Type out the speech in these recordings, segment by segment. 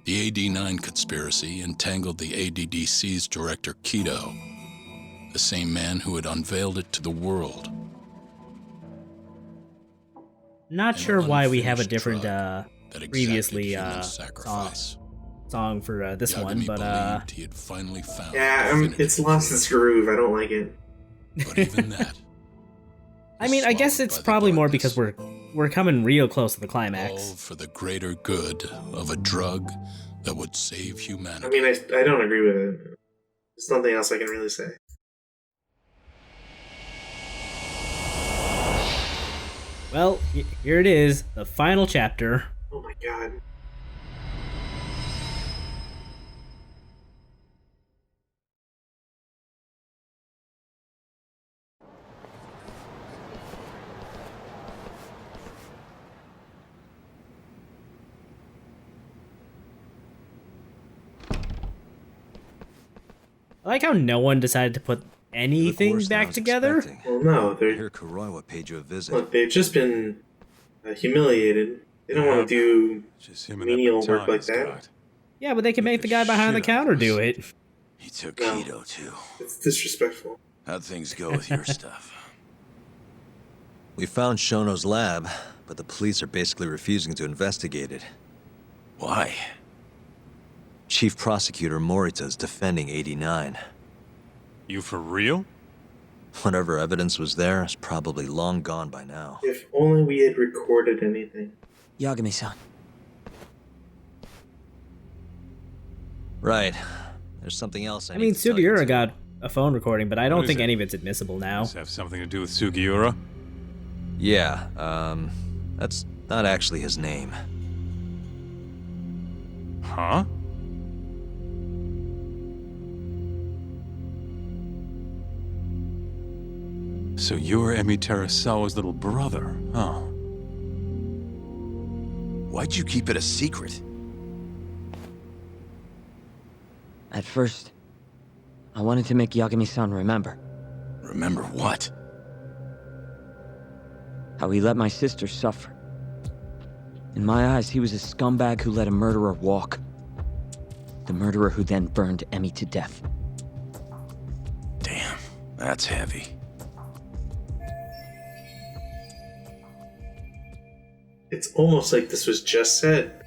The AD-9 conspiracy entangled the ADDC's director Keto, the same man who had unveiled it to the world. Not sure why we have a different that previously human sacrifice. song for this one, Yagami but believed he had finally found it's lost its groove. I don't like it. But even that. I mean, I guess it's probably more because we're coming real close to the All climax. for the greater good of a drug that would save humanity. I mean, I don't agree with it. There's nothing else I can really say. Well, here it is, the final chapter. Oh my god. I like how no one decided to put anything back together. Well, no, I hear Kuroiwa paid you a visit. look, they've just been humiliated. They don't want to do Just him and menial that work like baton that. he's got. Yeah, but they can make the guy behind the Shit. counter do it. He took No. Keto too. It's disrespectful. How'd things go with your stuff? We found Shono's lab, but the police are basically refusing to investigate it. Why? Chief Prosecutor Morita is defending 89. You for real? Whatever evidence was there is probably long gone by now. If only we had recorded anything. Yagami-san. Right. There's something else I I need mean, to tell you, Sugiura too. got a phone recording, but I don't What is think it? any of it's admissible now. Does it have something to do with Sugiura? Yeah, that's not actually his name. Huh? So you're Emi Terasawa's little brother, huh? Why'd you keep it a secret? At first, I wanted to make Yagami-san remember Remember what? how he let my sister suffer. In my eyes, he was a scumbag who let a murderer walk. The murderer who then burned Emi to death. Damn, that's heavy. It's almost like this was just said.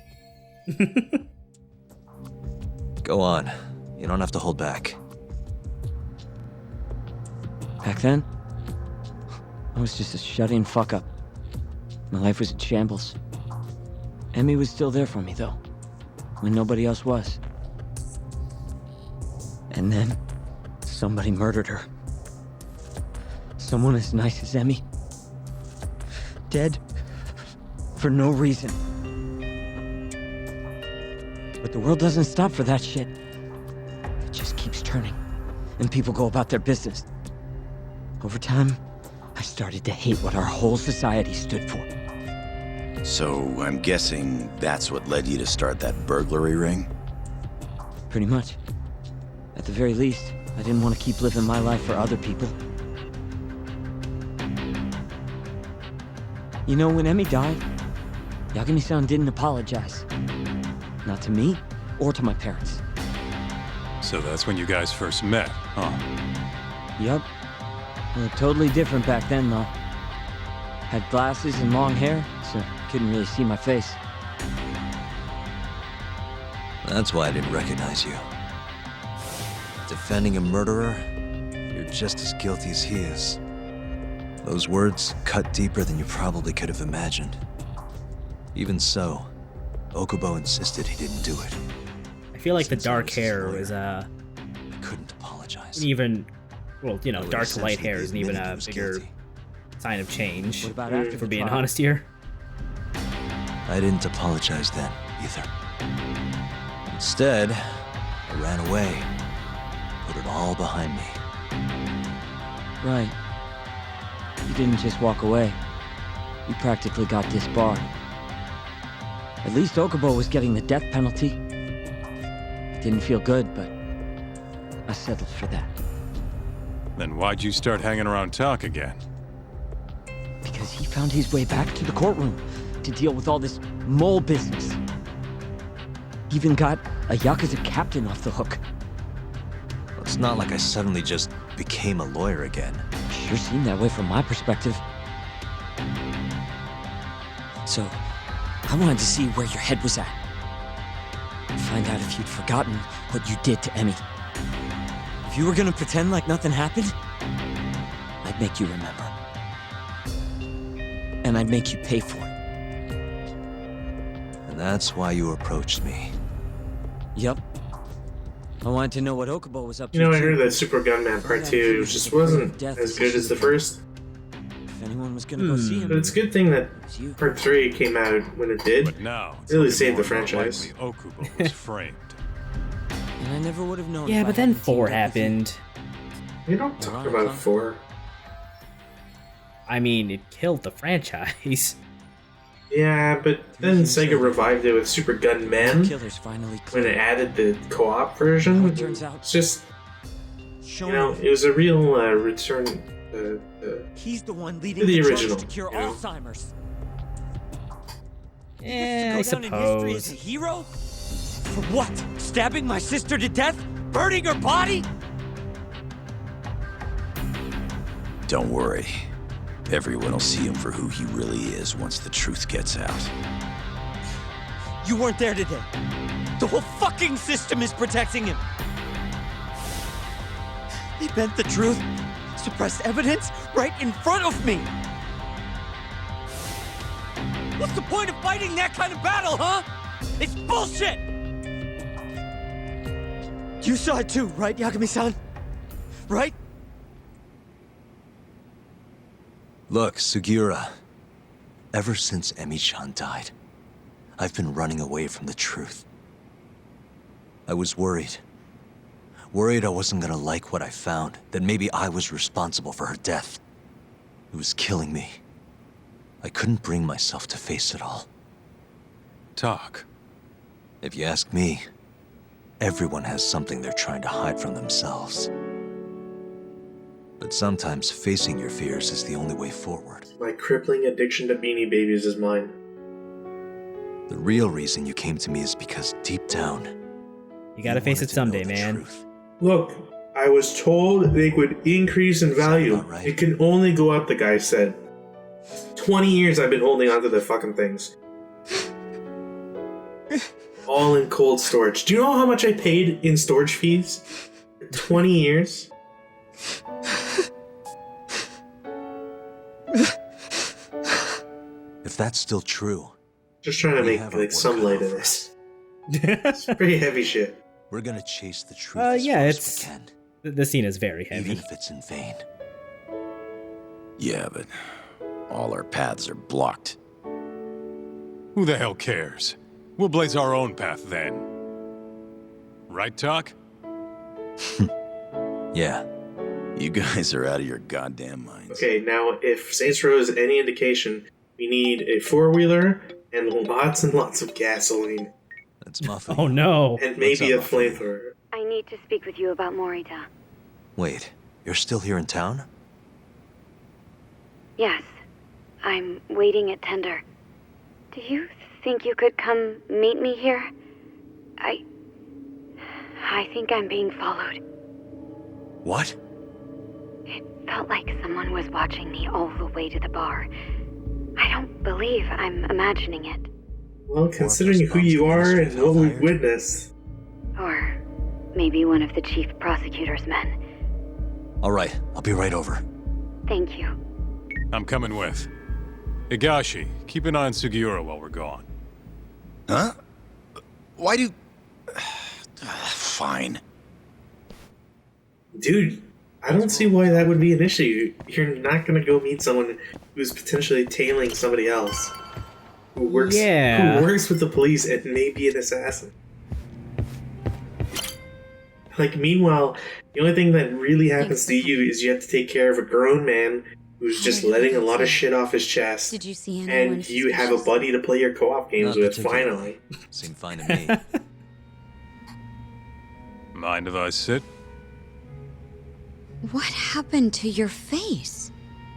Go on. You don't have to hold back. Back then, I was just a shut-in fuck-up. My life was in shambles. Emi was still there for me, though, when nobody else was. And then, somebody murdered her. Someone as nice as Emi. Dead for no reason. But the world doesn't stop for that shit. It just keeps turning, and people go about their business. Over time, I started to hate what our whole society stood for. So, I'm guessing that's what led you to start that burglary ring? Pretty much. At the very least, I didn't want to keep living my life for other people. You know, when Emi died, Yagami-san didn't apologize. Not to me, or to my parents. So that's when you guys first met, huh? Yup. We looked totally different back then, though. Had glasses and long hair, so couldn't really see my face. That's why I didn't recognize you. Defending a murderer, you're just as guilty as he is. Those words cut deeper than you probably could have imagined. Even so, Okubo insisted he didn't do it. I feel like the Since I dark was his hair lawyer, was I couldn't apologize. even, well, you know, I would dark to light essentially hair be isn't even admitting a he was bigger guilty. sign of change. What about after If the we're being trial? honest here. I didn't apologize then, either. Instead, I ran away. Put it all behind me. Right. You didn't just walk away. You practically got disbarred. At least Okubo was getting the death penalty. Didn't feel good, but I settled for that. Then why'd you start hanging around talk again? Because he found his way back to the courtroom to deal with all this mole business. Even got a Yakuza captain off the hook. It's not like I suddenly just became a lawyer again. Sure seemed that way from my perspective. So, I wanted to see where your head was at. Find out if you'd forgotten what you did to Emmy. If you were gonna pretend like nothing happened, I'd make you remember. And I'd make you pay for it. And that's why you approached me. Yep. I wanted to know what Okubo was up to. You know, I too. heard that Super Gunman Part 2 just wasn't as good as the first. If anyone was gonna go see him, But it's a good thing that it's you. Part 3 came out when it did. But now, it's Really looking saved the more and more franchise. likely Okubo was framed. And I never would have known. Yeah, if but I then hadn't teamed 4 up with you. happened. We don't talk Ironic, about huh? 4. I mean, it killed the franchise. Yeah, but then Sega revived it with Super Gunman Killer's finally when it clear. added the co-op version. Now it turns out- It's just, Show you know, me. it was a real return. He's the one leading the the original, charge to cure you know? Alzheimer's. Eh, I Go down in history as a suppose. hero? For what? Stabbing my sister to death? Burning her body? Don't worry. Everyone will see him for who he really is once the truth gets out. You weren't there today. The whole fucking system is protecting him. They bent the truth, suppressed evidence right in front of me. What's the point of fighting that kind of battle, huh? It's bullshit! You saw it too, right, Yagami-san? Right? Look, Sugiura. Ever since Emi-chan died, I've been running away from the truth. I was worried. Worried I wasn't gonna like what I found, that maybe I was responsible for her death. It was killing me. I couldn't bring myself to face it all. Talk. If you ask me, everyone has something they're trying to hide from themselves. But sometimes facing your fears is the only way forward. My crippling addiction to Beanie Babies is mine. The real reason you came to me is because deep down, You gotta face wanted it to know someday, the man. truth. Look, I was told they would increase in value. about right? It can only go up, the guy said. 20 years I've been holding onto the fucking things. All in cold storage. Do you know how much I paid in storage fees? 20 years? If that's still true, Just trying to We make have our like work some cut light out of for this. It's pretty heavy shit. we're gonna chase the truth as yeah, far as it's- we can, The scene is very even heavy. if it's in vain. Yeah, but all our paths are blocked. Who the hell cares? We'll blaze our own path then. Right, Talk? Yeah, You guys are out of your goddamn minds. Okay, now if Saints Row is any indication, we need a four-wheeler and lots of gasoline. that's Mafuyu. Oh no. And maybe a What's up, Mafuyu? flamethrower. I need to speak with you about Morita. Wait, you're still here in town? Yes, I'm waiting at Tender. Do you think you could come meet me here? I think I'm being followed. What? It felt like someone was watching me all the way to the bar. I don't believe I'm imagining it. Well, considering who you are and what we've witnessed, Or maybe one of the chief prosecutor's men. Alright, I'll be right over. Thank you. I'm coming with. Higashi, keep an eye on Sugiura while we're gone. Huh? Why do... Fine. dude, I don't see why that would be an issue. You're not gonna go meet someone who's potentially tailing somebody else. Who works with the police and may be an assassin. Like, meanwhile, the only thing that really happens to you is you have to take care of a grown man who's just letting a lot of shit off his chest. Did you see anyone And you have a suspicious? buddy to play your co-op games Not with, particularly. finally. Seemed fine to me. Mind if I sit? What happened to your face?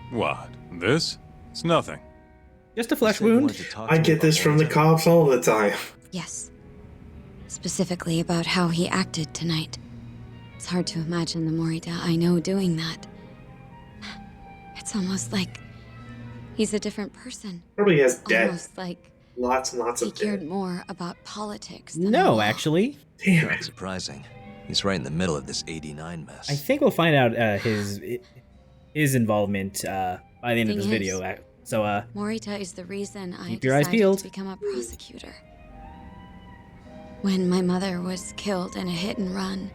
What? This? It's nothing. Just a flesh Said you wound. wanted to talk I to me get about this from the Morita. cops all the time. Yes. Specifically about how he acted tonight. It's hard to imagine the Morita I know doing that. It's almost like he's a different person. Probably has debt. Almost like lots and lots he of cared debt. more about politics than No, law. actually. Damn Not it. surprising. He's right in the middle of this 89 mess. I think we'll find out his involvement by the end of this Thing video. is, So, Morita is the reason I keep your eyes decided peeled. to become a prosecutor. When my mother was killed in a hit and run,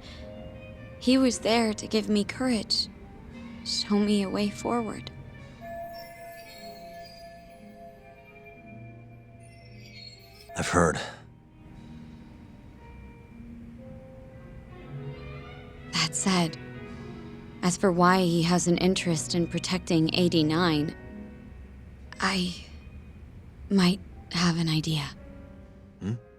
he was there to give me courage, show me a way forward. I've heard. That said, as for why he has an interest in protecting 89, I might have an idea.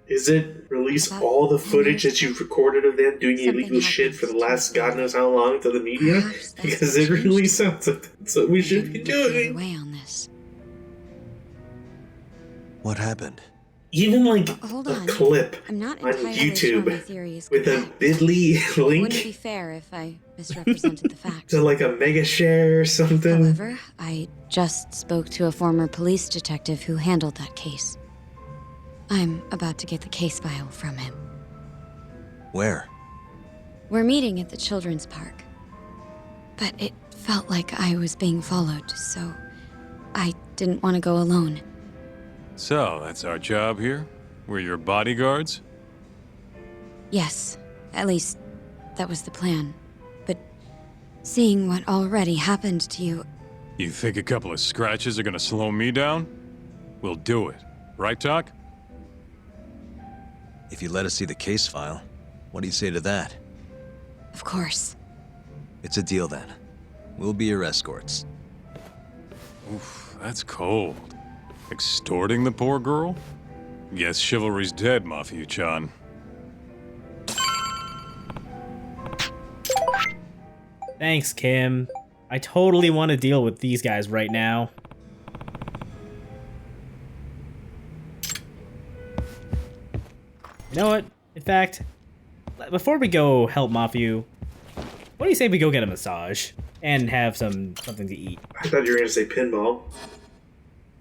Is it release About all the 10 footage years that you've recorded of them doing something illegal shit for the happened last to God knows how long to the media? Perhaps that's Because what it really changed. sounds like that's what we should be Maybe look the other doing. way on this. What happened? Even like Hold a on. clip I'm not on entirely sure my YouTube theory is with a correct. bit.ly It wouldn't be link fair if I misrepresented the facts. to like a mega share or something. However, I just spoke to a former police detective who handled that case. I'm about to get the case file from him. Where? We're meeting at the children's park. But it felt like I was being followed, so I didn't want to go alone. So, that's our job here? We're your bodyguards? Yes, at least that was the plan. But seeing what already happened to you, You think a couple of scratches are gonna slow me down? We'll do it. Right, Doc? If you let us see the case file, what do you say to that? of course. It's a deal then. We'll be your escorts. Oof, that's cold. Extorting the poor girl? Guess chivalry's dead, Mafuyu-chan. Thanks, Kim. I totally want to deal with these guys right now. You know what? In fact, before we go help Mafuyu, what do you say we go get a massage and have something to eat? I thought you were gonna say pinball.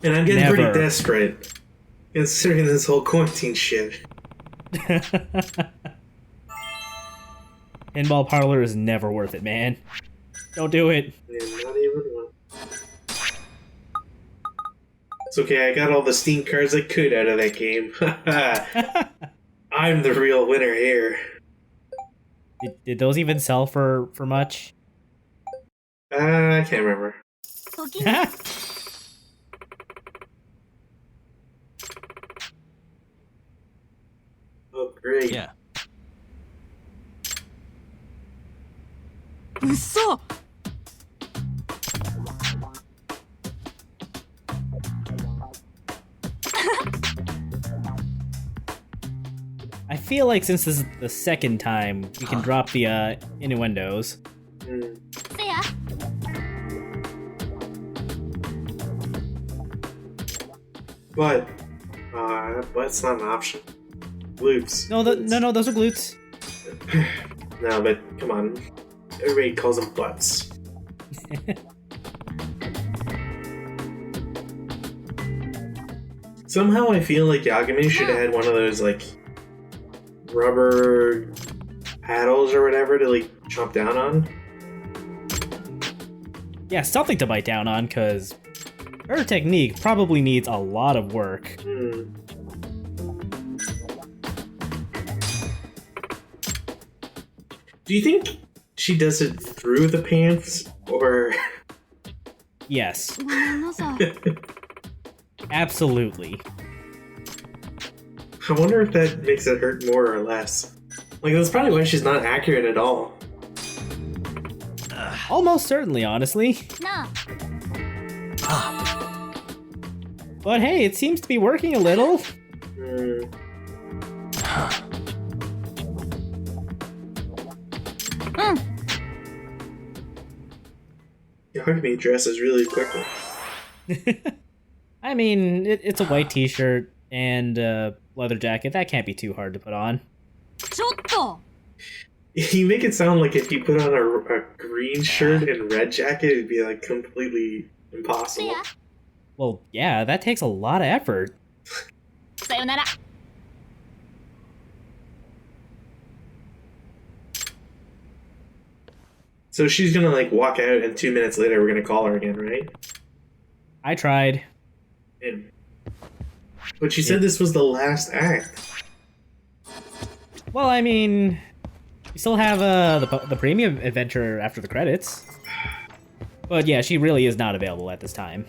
And I'm getting pretty Never. desperate, considering this whole quarantine shit. Pinball parlor is never worth it, man. Don't do it. Yeah, not even one. It's okay, I got all the Steam cards I could out of that game. I'm the real winner here. Did those even sell for much? I can't remember. Oh, great. Yeah. I feel like since this is the second time, we can drop the innuendos. Hmm. But, but's not an option. Glutes. No, no, those are glutes. No, but come on. Everybody calls them butts. Somehow I feel like Yagami should have had one of those, like, rubber paddles or whatever to, like, chomp down on. Yeah, something to bite down on, because her technique probably needs a lot of work. Hmm. Do you think she does it through the pants, or... Yes. Absolutely. I wonder if that makes it hurt more or less. Like, that's probably why she's not accurate at all. Almost certainly, honestly. But hey, it seems to be working a little. Hmm. Yagami dresses really quickly. I mean, it's a white t-shirt and a leather jacket. That can't be too hard to put on. You make it sound like if you put on a green shirt and red jacket, it'd be like completely impossible. Well, yeah, that takes a lot of effort. So she's gonna like walk out, and 2 minutes later we're gonna call her again, right? I tried. But she said this was the last act. Well, I mean, you still have the premium adventure after the credits. But yeah, she really is not available at this time.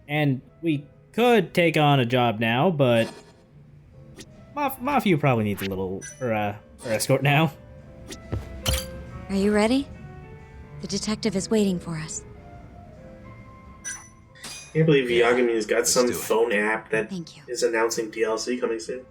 And we could take on a job now, but Mafuyu probably needs a little or escort now. Are you ready? The detective is waiting for us. Can't believe Yagami's got some phone app that Thank you. is announcing DLC coming soon.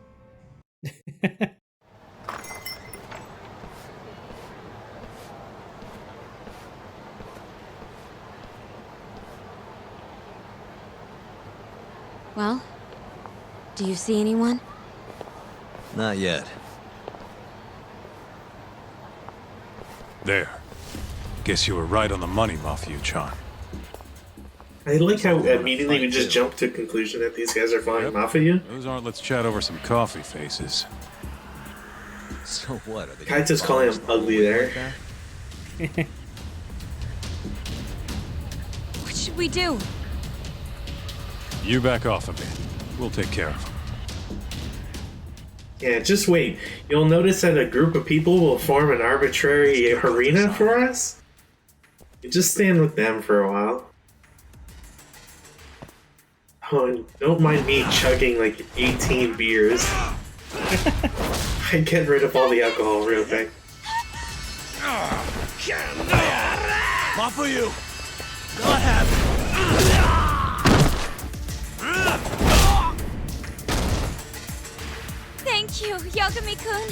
Well, do you see anyone? Not yet. There. Guess you were right on the money, Mafuyu-chan. I like how immediately we just jump to conclusion that these guys are following Mafuyu. Those aren't let's chat over some coffee faces. So what? Are they Kaito's calling him ugly there. What should we do? You back off a bit. We'll take care of them. Yeah, just wait. You'll notice that a group of people will form an arbitrary arena for us. You just stand with them for a while. Oh, and don't mind me chugging like 18 beers. I get rid of all the alcohol real quick. Mafuyu! Go ahead! Thank you, Yagami-kun.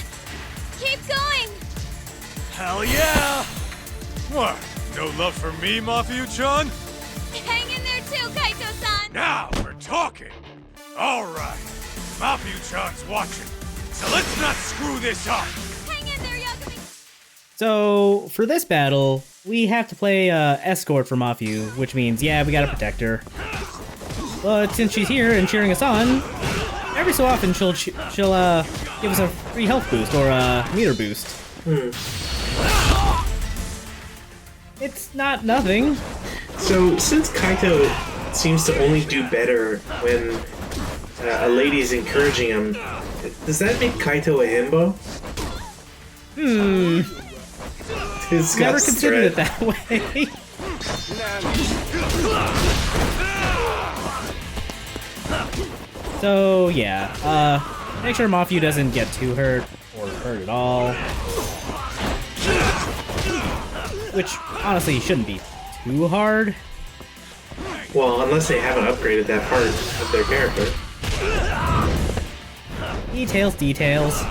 Keep going! Hell yeah! What? No love for me, Mafuyu-chan? Hang in there too, Kaito-san! Now we're talking! Alright, Mafuyu-chan's watching, so let's not screw this up! Hang in there, Yagami! So, for this battle, we have to play escort for Mafuyu, which means, yeah, we gotta protect her. But since she's here and cheering us on, every so often she'll give us a free health boost or a meter boost. It's not nothing. So, since Kaito seems to only do better when a lady is encouraging him, does that make Kaito a himbo? Never considered it that way. So, yeah, make sure Mafuyu doesn't get too hurt or hurt at all. Which, honestly, shouldn't be too hard. Well, unless they haven't upgraded that part of their character. Details.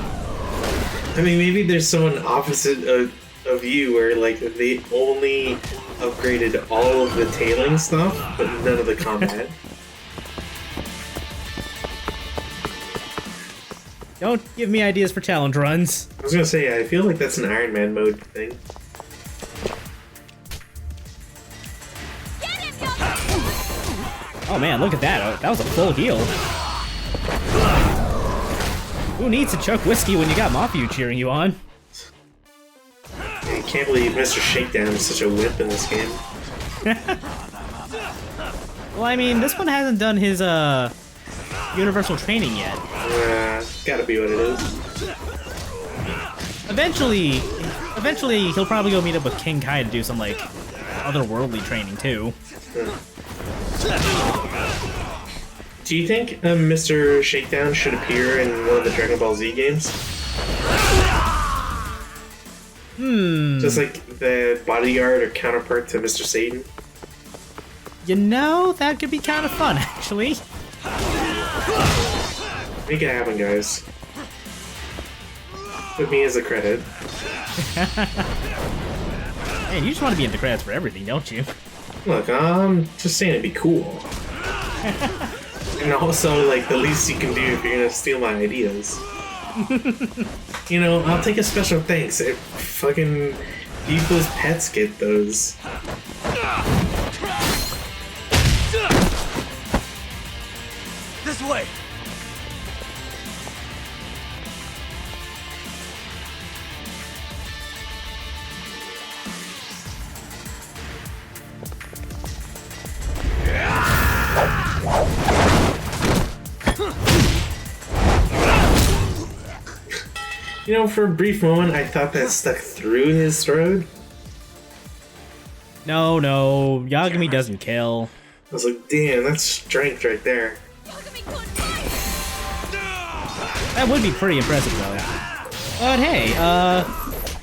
I mean, maybe there's someone opposite of you where, like, they only upgraded all of the tailing stuff, but none of the combat. Don't give me ideas for challenge runs. I was gonna say, I feel like that's an Iron Man mode thing. Oh man, look at that. That was a full heal. Who needs to chug whiskey when you got Mafuyu cheering you on? I can't believe Mr. Shakedown is such a whip in this game. Well, I mean, this one hasn't done his, universal training yet. Gotta be what it is. Eventually, he'll probably go meet up with King Kai to do some, like, otherworldly training, too. Do you think Mr. Shakedown should appear in one of the Dragon Ball Z games? Just like the bodyguard or counterpart to Mr. Satan? You know, that could be kind of fun, actually. Make it happen, guys. Put me as a credit. Man, you just want to be in the credits for everything, don't you? Look, I'm just saying it'd be cool. And also, like, the least you can do if you're gonna steal my ideas. You know, I'll take a special thanks if fucking people's pets get those. This way! You know, for a brief moment, I thought that stuck through his throat. No, Yagami doesn't kill. I was like, damn, that's strength right there. That would be pretty impressive, though. But hey,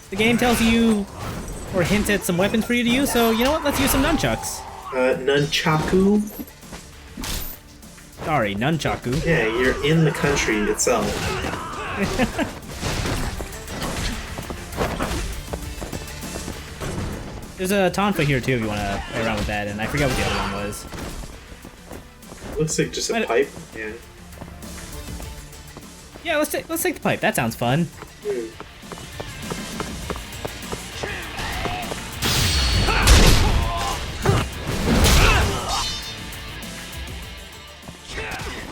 the game tells you, or hints at some weapons for you to use, so you know what? Let's use some nunchucks. Nunchaku? Sorry, nunchaku. Yeah, you're in the country itself. There's a tonfa here too if you want to play around with that, and I forgot what the other one was. Looks like just a pipe. Yeah. Yeah, let's take the pipe. That sounds fun.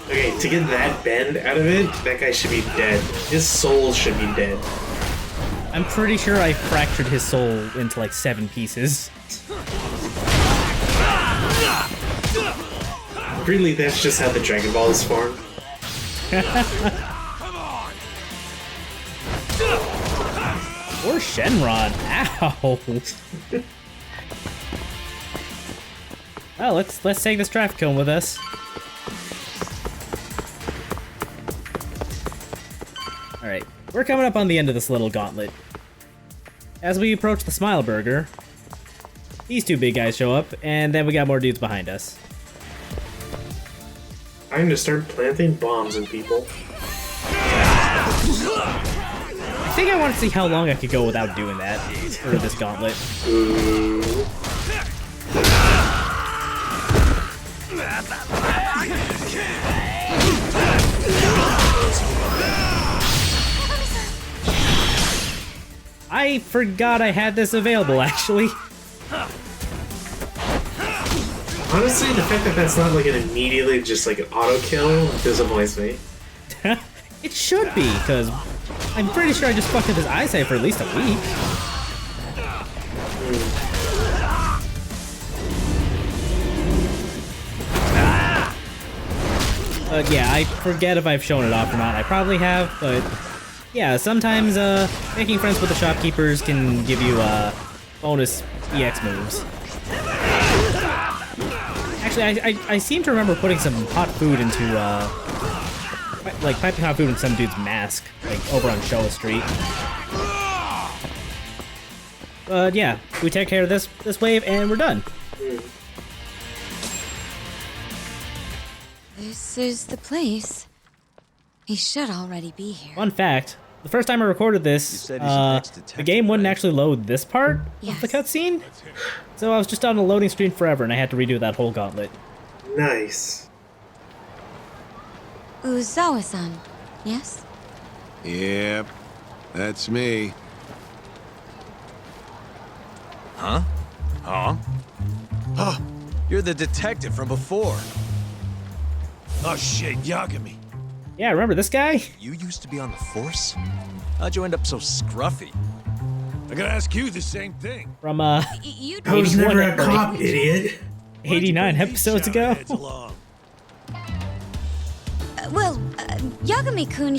Okay, to get that bend out of it, that guy should be dead. His soul should be dead. I'm pretty sure I fractured his soul into like 7 pieces. Really, that's just how the Dragon Ball is formed. Or Shenron. Ow. Well, let's take this traffic cone with us. Alright, we're coming up on the end of this little gauntlet. As we approach the Smile Burger, these 2 big guys show up, and then we got more dudes behind us. I'm gonna start planting bombs on people. I think I want to see how long I could go without doing that for this gauntlet. Ooh. I forgot I had this available, actually. Honestly, the fact that that's not like an immediately just like an auto kill disappoints me. It should be, because I'm pretty sure I just fucked up his eyesight for at least a week. But yeah, I forget if I've shown it off or not. I probably have, but yeah, sometimes making friends with the shopkeepers can give you bonus EX moves. Actually, I seem to remember putting some hot food into, like piping hot food in some dude's mask, like over on Showa Street. But yeah, we take care of this wave and we're done. This is the place. He should already be here. Fun fact, the first time I recorded this, the game wouldn't actually load this part of the cutscene. So I was just on a loading screen forever and I had to redo that whole gauntlet. Nice. Uzawa-san, yes? Yep, that's me. Huh? Huh? Oh, you're the detective from before. Oh shit, Yagami. Yeah, remember this guy? You used to be on the force? How'd you end up so scruffy? I gotta ask you the same thing. From, I was never a cop, idiot. 89 episodes ago. Yagami-kun,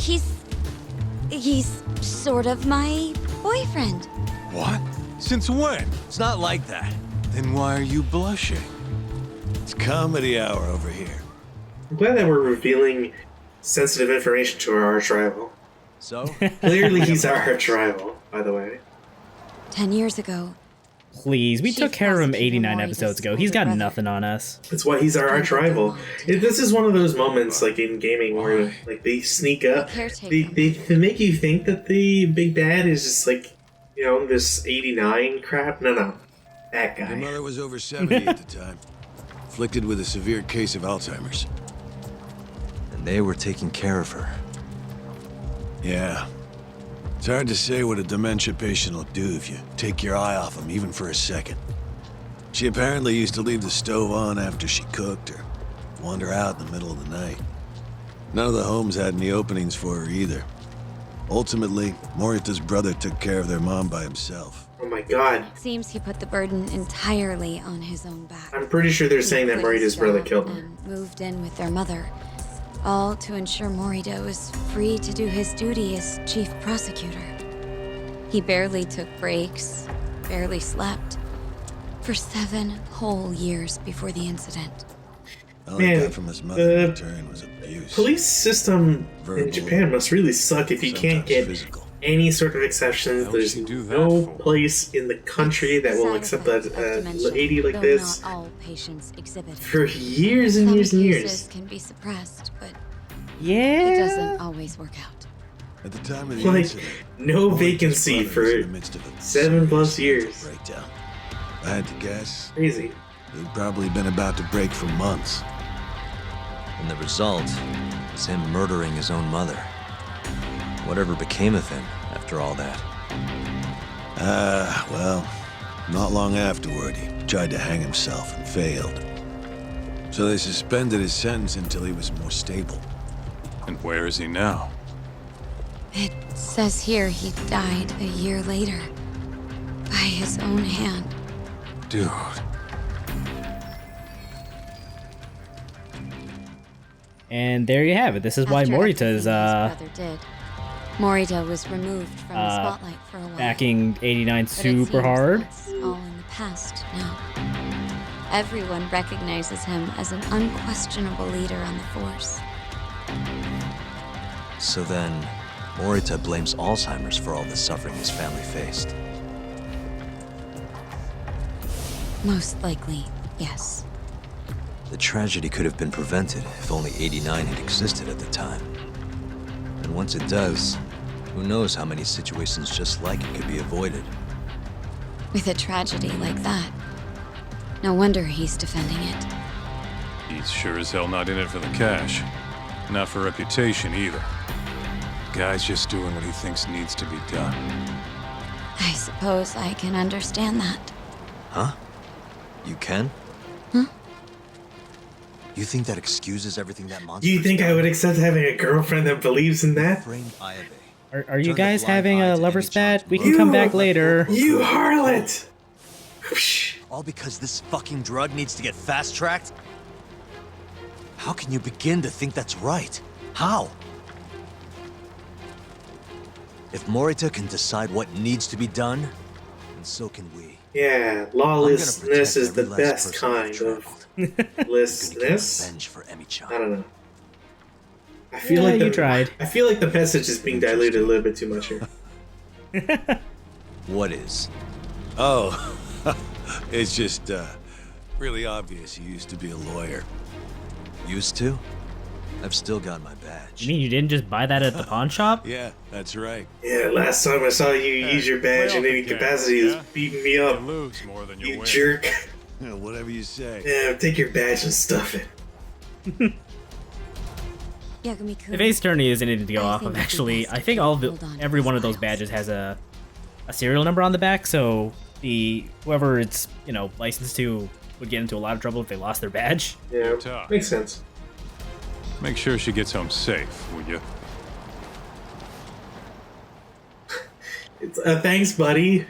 he's sort of my boyfriend. What? Since when? It's not like that. Then why are you blushing? It's comedy hour over here. I'm glad that we're revealing sensitive information to our arch rival. So? Clearly he's our arch rival, by the way. 10 years ago. Please, we took care of him 89 episodes ago. He's got nothing on us. That's why he's our arch rival. This is one of those moments, like in gaming, where like they sneak up. They make you think that the big bad is just like, you know, this 89 crap. No. That Your guy. mother was over 70 at the time, afflicted with a severe case of Alzheimer's. And they were taking care of her. Yeah. It's hard to say what a dementia patient will do if you take your eye off them, even for a second. She apparently used to leave the stove on after she cooked or wander out in the middle of the night. None of the homes had any openings for her either. Ultimately, Morita's brother took care of their mom by himself. Oh my god. It seems he put the burden entirely on his own back. I'm pretty sure they're saying that He quit his Morita's brother job killed him. and moved in with their mother, all to ensure Morita was free to do his duty as chief prosecutor. He barely took breaks, barely slept, for 7 whole years before the incident. All he Man, got from his mother in return was abuse. Police system Verbal, in Japan must really suck if you can't sometimes get physical. any sort of exceptions. How would There's you do that no for? place in the country that will Side accept effects of a dementia, lady like though this not all patients exhibit it. for years and Some years and cases years. can be suppressed, but it Yeah. doesn't always work out. At the time of the Like, incident, no Morita's vacancy brother was in the for midst of a 7+ serious years. mental breakdown. If I had to guess, Crazy. he'd probably been about to break for months. And the result is him murdering his own mother. Whatever became of him after all that? Well, not long afterward, he tried to hang himself and failed. So they suspended his sentence until he was more stable. And where is he now? It says here he died a year later, by his own hand. Dude. And there you have it. This is why After Morita everything is his brother did, Morita was removed from the spotlight for a while. backing 89 But it super seems hard. that's all in the past now. Everyone recognizes him as an unquestionable leader on the force. So then, Morita blames Alzheimer's for all the suffering his family faced. Most likely, yes. The tragedy could have been prevented if only 89 had existed at the time. And once it does, who knows how many situations just like it could be avoided. With a tragedy like that, no wonder he's defending it. He's sure as hell not in it for the cash. Not for reputation either. Guy's just doing what he thinks needs to be done. I suppose I can understand that. Huh? You can? Huh? You think that excuses everything that monster? Do you think I would accept having a girlfriend that believes in that? Framed Ayabe. Are you Turn the guys blind having eye a to lover any spat? chance We can You- come back later. You harlot! Whoosh. All because this fucking drug needs to get fast-tracked? How can you begin to think that's right? How? If Morita can decide what needs to be done, then so can we. Yeah, I'm gonna lawlessness protect is the every last best person kind I've of trampled. I'm gonna get lessness. revenge for Emi-chan. I don't know. I feel Yeah, like you tried. I feel like the message is being diluted a little bit too much here. What is? Oh, it's just, really obvious he used to be a lawyer. Used to? I've still got my badge. You mean you didn't just buy that at the pawn shop? Yeah, that's right. Yeah, last time I saw you use your badge in any capacity is beating me You up. lose more than you You win. jerk. Yeah, whatever you say. Yeah, take your badge and stuff it. Yagami-kun. The face attorney isn't anything to go I off think of, it'd be actually. best I if think you all of hold on to every these one of those files. badges has a serial number on the back, so whoever it's, licensed to would get into a lot of trouble if they lost their badge. Yeah, Tough. makes sense. Make sure she gets home safe, would you? It's, thanks, buddy.